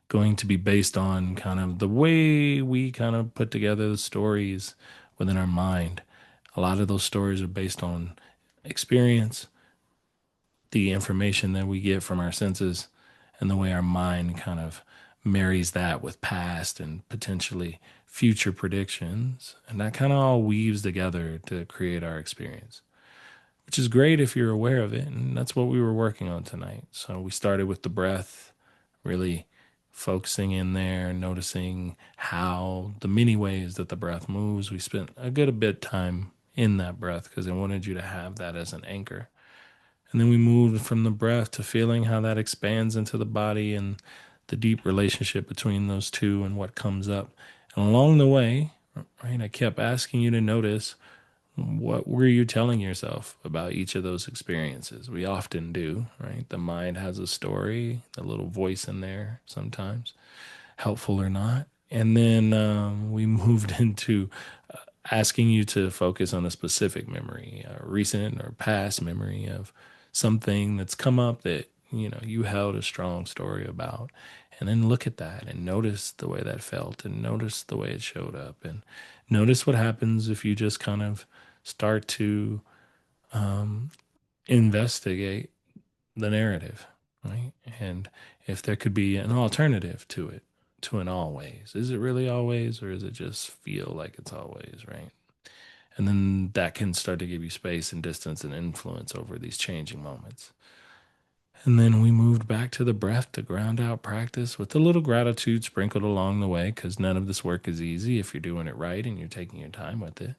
going to be based on kind of the way we kind of put together the stories within our mind. A lot of those stories are based on experience, the information that we get from our senses, and the way our mind kind of marries that with past and potentially future predictions. And that kind of all weaves together to create our experience, which is great if you're aware of it. And that's what we were working on tonight. So we started with the breath, really focusing in there, noticing how the many ways that the breath moves. We spent a good bit of time in that breath because I wanted you to have that as an anchor. And then we moved from the breath to feeling how that expands into the body and the deep relationship between those two and what comes up. And along the way, right, I kept asking you to notice what were you telling yourself about each of those experiences? We often do, right? The mind has a story, a little voice in there sometimes, helpful or not. And then we moved into asking you to focus on a specific memory, a recent or past memory of something that's come up that you held a strong story about, and then look at that and notice the way that felt and notice the way it showed up and notice what happens if you just kind of start to investigate the narrative, right? And if there could be an alternative to it, to an always. Is it really always, or does it just feel like it's always, right? And then that can start to give you space and distance and influence over these changing moments. And then we moved back to the breath to ground out practice with a little gratitude sprinkled along the way because none of this work is easy if you're doing it right and you're taking your time with it.